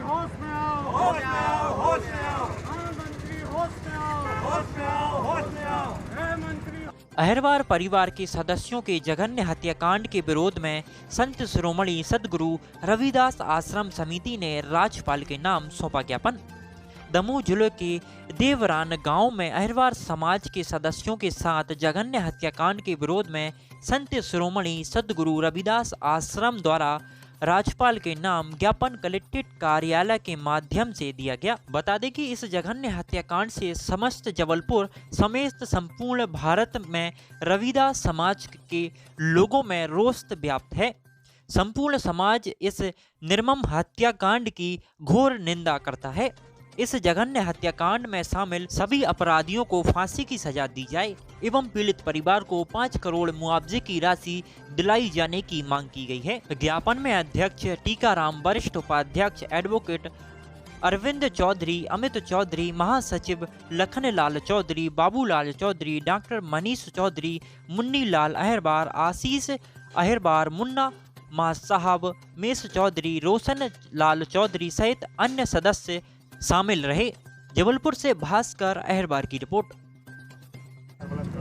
होश में आओ, होश में आओ, होश में आओ। मंत्री होश में आओ, होश में आओ, होश में आओ। मंत्री। अहिरवार परिवार के सदस्यों के जघन्य हत्याकांड के विरोध में संत शिरोमणि सद्गुरु रविदास आश्रम समिति ने राज्यपाल के नाम सौंपा ज्ञापन। दमोह जिले के देवरान गांव में अहिरवार समाज के सदस्यों के साथ जघन्य हत्याकांड के विरोध में संत शिरोमणि सद्गुरु रविदास आश्रम द्वारा राज्यपाल के नाम ज्ञापन कलेक्ट्रेट कार्यालय के माध्यम से दिया गया। बता दें कि इस जघन्य हत्याकांड से समस्त जबलपुर समेत संपूर्ण भारत में रविदास समाज के लोगों में रोष व्याप्त है। संपूर्ण समाज इस निर्मम हत्याकांड की घोर निंदा करता है। इस जघन्य हत्याकांड में शामिल सभी अपराधियों को फांसी की सजा दी जाए एवं पीड़ित परिवार को 5 करोड़ मुआवजे की राशि दिलाई जाने की मांग की गई है। ज्ञापन में अध्यक्ष टीकाराम, वरिष्ठ उपाध्यक्ष एडवोकेट अरविंद चौधरी, अमित चौधरी, महासचिव लखनलाल चौधरी, बाबूलाल चौधरी, डॉक्टर मनीष चौधरी, मुन्नी लाल अहिरवार, आशीष अहिरवार, मुन्ना मां साहब, मेष चौधरी, रोशन लाल चौधरी सहित अन्य सदस्य शामिल रहे। जबलपुर से भास्कर अहिरवार की रिपोर्ट।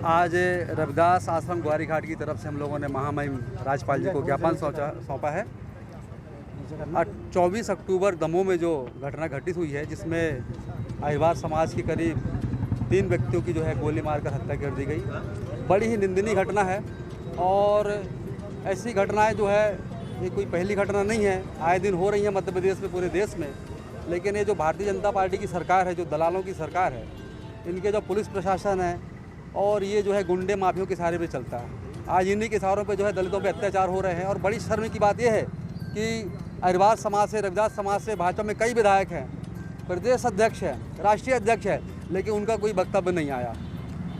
आज रविदास आश्रम ग्वारी घाट की तरफ से हम लोगों ने महामहिम राज्यपाल जी को ज्ञापन सौंपा है। 24 अक्टूबर दमोह में जो घटना घटित हुई है, जिसमें अहिरवार समाज के करीब 3 व्यक्तियों की जो है गोली मारकर हत्या कर दी गई, बड़ी ही निंदनीय घटना है। और ऐसी घटनाएं जो है ये कोई पहली घटना नहीं है, आए दिन हो रही है मध्य प्रदेश में, पूरे देश में। लेकिन ये जो भारतीय जनता पार्टी की सरकार है, जो दलालों की सरकार है, इनके जो पुलिस प्रशासन है और ये जो है गुंडे माफियों के सहारे पे चलता है। आज इन्हीं के सहारों पे जो है दलितों पे अत्याचार हो रहे हैं। और बड़ी शर्म की बात यह है कि अहिरवार समाज से, रविदास समाज से भाजपा में कई विधायक हैं, प्रदेश अध्यक्ष है, राष्ट्रीय अध्यक्ष है, लेकिन उनका कोई वक्तव्य नहीं आया।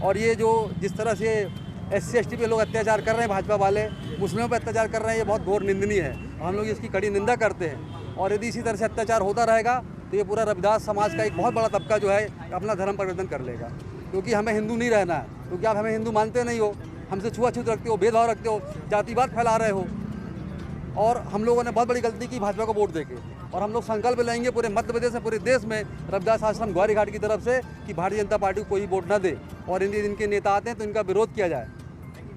और ये जो जिस तरह से SC ST पे लोग अत्याचार कर रहे हैं, भाजपा वाले मुस्लिमों पर अत्याचार कर रहे हैं, ये बहुत घोर निंदनीय है। हम लोग इसकी कड़ी निंदा करते हैं। और यदि इसी तरह से अत्याचार होता रहेगा तो ये पूरा रविदास समाज का एक बहुत बड़ा तबका जो है अपना धर्म परिवर्तन कर लेगा। क्योंकि हमें हिंदू नहीं रहना है, क्योंकि आप हमें हिंदू मानते नहीं हो, हमसे छुआछूत रखते हो, भेदभाव रखते हो, जातिवाद फैला रहे हो। और हम लोगों ने बहुत बड़ी गलती की भाजपा को वोट देके। और हम लोग संकल्प लेंगे पूरे मध्य प्रदेश में, पूरे देश में रविदास आश्रम ग्वारी घाट की तरफ से कि भारतीय जनता पार्टी को कोई वोट न दे। और इनके नेता आते हैं तो इनका विरोध किया जाए।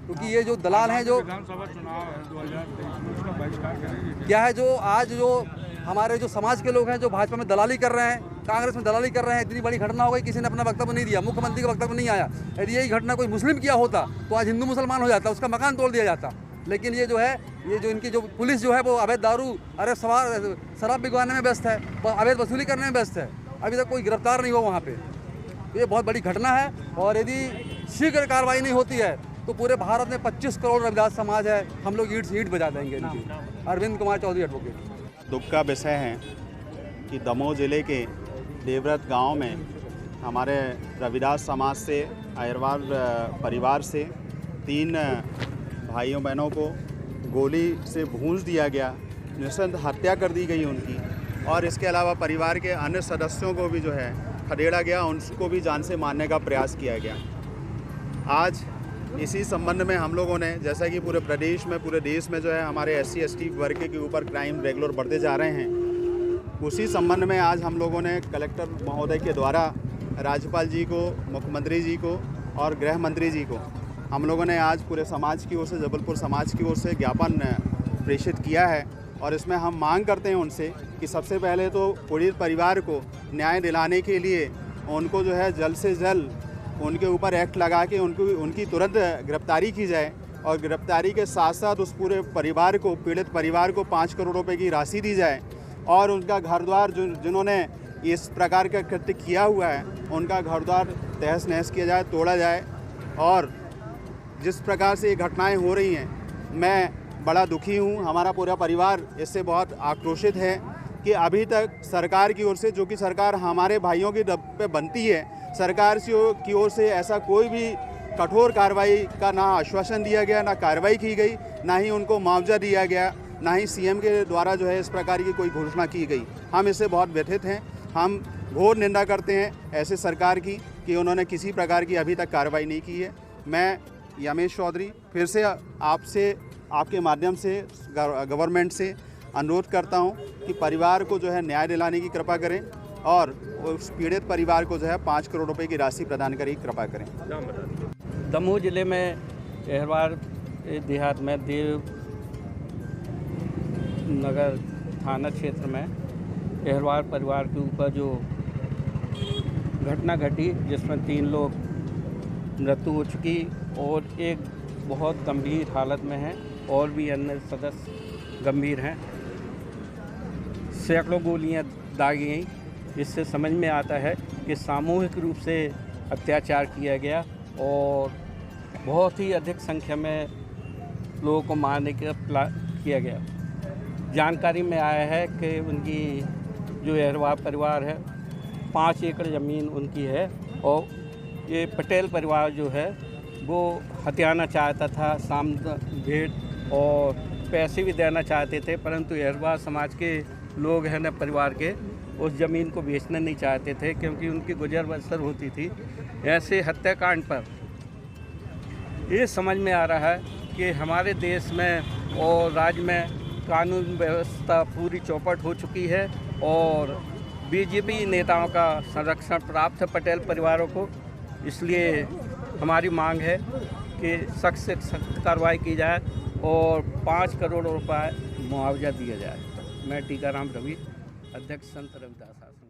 क्योंकि ये जो दलाल हैं, जो विधानसभा चुनाव है 2023 उसका बहिष्कार करेंगे क्या है, जो आज जो हमारे जो समाज के लोग हैं जो भाजपा में दलाली कर रहे हैं, कांग्रेस में दलाली कर रहे हैं, इतनी बड़ी घटना हो गई, किसी ने अपना वक्तव्य नहीं दिया, मुख्यमंत्री का वक्तव्य नहीं आया। यदि यही घटना कोई मुस्लिम किया होता तो आज हिंदू मुसलमान हो जाता, उसका मकान तोड़ दिया जाता। लेकिन ये जो है, ये जो इनकी जो पुलिस जो है वो अवैध दारू, शराब बिकवाने में व्यस्त है, अवैध वसूली करने में व्यस्त है। अभी तक कोई गिरफ्तार नहीं हुआ वहाँ पे। ये बहुत बड़ी घटना है। और यदि शीघ्र कार्रवाई नहीं होती है तो पूरे भारत में 25 करोड़ रविदास समाज है, हम लोग ईट बजा देंगे इनकी। अरविंद कुमार चौधरी, एडवोकेट। दुख का विषय है कि दमोह जिले के देवरत गांव में हमारे रविदास समाज से, अहिरवार परिवार से 3 भाइयों बहनों को गोली से भूंज दिया गया, नृशंस हत्या कर दी गई उनकी। और इसके अलावा परिवार के अन्य सदस्यों को भी जो है खदेड़ा गया, उनको भी जान से मारने का प्रयास किया गया। आज इसी संबंध में हम लोगों ने, जैसा कि पूरे प्रदेश में, पूरे देश में जो है हमारे SC ST वर्ग के ऊपर क्राइम रेगुलर बढ़ते जा रहे हैं, उसी संबंध में आज हम लोगों ने कलेक्टर महोदय के द्वारा राज्यपाल जी को, मुख्यमंत्री जी को और गृह मंत्री जी को हम लोगों ने आज पूरे समाज की ओर से, जबलपुर समाज की ओर से ज्ञापन प्रेषित किया है। और इसमें हम मांग करते हैं उनसे कि सबसे पहले तो पीड़ित परिवार को न्याय दिलाने के लिए उनको जो है जल्द से जल्द उनके ऊपर एक्ट लगा के उनकी तुरंत गिरफ्तारी की जाए। और गिरफ्तारी के साथ साथ उस पूरे परिवार को, पीड़ित परिवार को 5 करोड़ रुपए की राशि दी जाए। और उनका घर द्वार, जिन्होंने इस प्रकार का कृत्य किया हुआ है, उनका घर द्वार तहस नहस किया जाए, तोड़ा जाए। और जिस प्रकार से ये घटनाएं हो रही हैं, मैं बड़ा दुखी हूँ, हमारा पूरा परिवार इससे बहुत आक्रोशित है कि अभी तक सरकार की ओर से, जो कि सरकार हमारे भाइयों की दब पे बनती है, सरकार की ओर से ऐसा कोई भी कठोर कार्रवाई का ना आश्वासन दिया गया, ना कार्रवाई की गई, ना ही उनको मुआवजा दिया गया, ना ही CM के द्वारा जो है इस प्रकार की कोई घोषणा की गई। हम इससे बहुत व्यथित हैं। हम घोर निंदा करते हैं ऐसे सरकार की कि उन्होंने किसी प्रकार की अभी तक कार्रवाई नहीं की है। मैं यमेश चौधरी फिर से आपसे, आपके माध्यम से गवर्नमेंट से अनुरोध करता हूं कि परिवार को जो है न्याय दिलाने की कृपा करें और उस पीड़ित परिवार को जो है 5 करोड़ रुपए की राशि प्रदान करने की कृपा करें। दमोह ज़िले में अहरवार देहात में देव नगर थाना क्षेत्र में अहरवार परिवार के ऊपर जो घटना घटी जिसमें 3 लोग मृत्यु हो चुकी और एक बहुत गंभीर हालत में है और भी अन्य सदस्य गंभीर हैं। सैकड़ों गोलियां दागी गईं। इससे समझ में आता है कि सामूहिक रूप से अत्याचार किया गया और बहुत ही अधिक संख्या में लोगों को मारने का प्लान किया गया। जानकारी में आया है कि उनकी जो अहरवार परिवार है 5 एकड़ ज़मीन उनकी है और ये पटेल परिवार जो है वो हथियाना चाहता था, साम भेंट और पैसे भी देना चाहते थे, परंतु अहरवार समाज के लोग हैं न परिवार के उस ज़मीन को बेचना नहीं चाहते थे क्योंकि उनकी गुजर बसर होती थी। ऐसे हत्याकांड पर ये समझ में आ रहा है कि हमारे देश में और राज्य में कानून व्यवस्था पूरी चौपट हो चुकी है और बीजेपी नेताओं का संरक्षण प्राप्त है पटेल परिवारों को। इसलिए हमारी मांग है कि सख्त से सख्त कार्रवाई की जाए और 5 करोड़ रुपए मुआवजा दिया जाए। मैं टीकाराम रवि, अध्यक्ष संत रविदास आश्रम।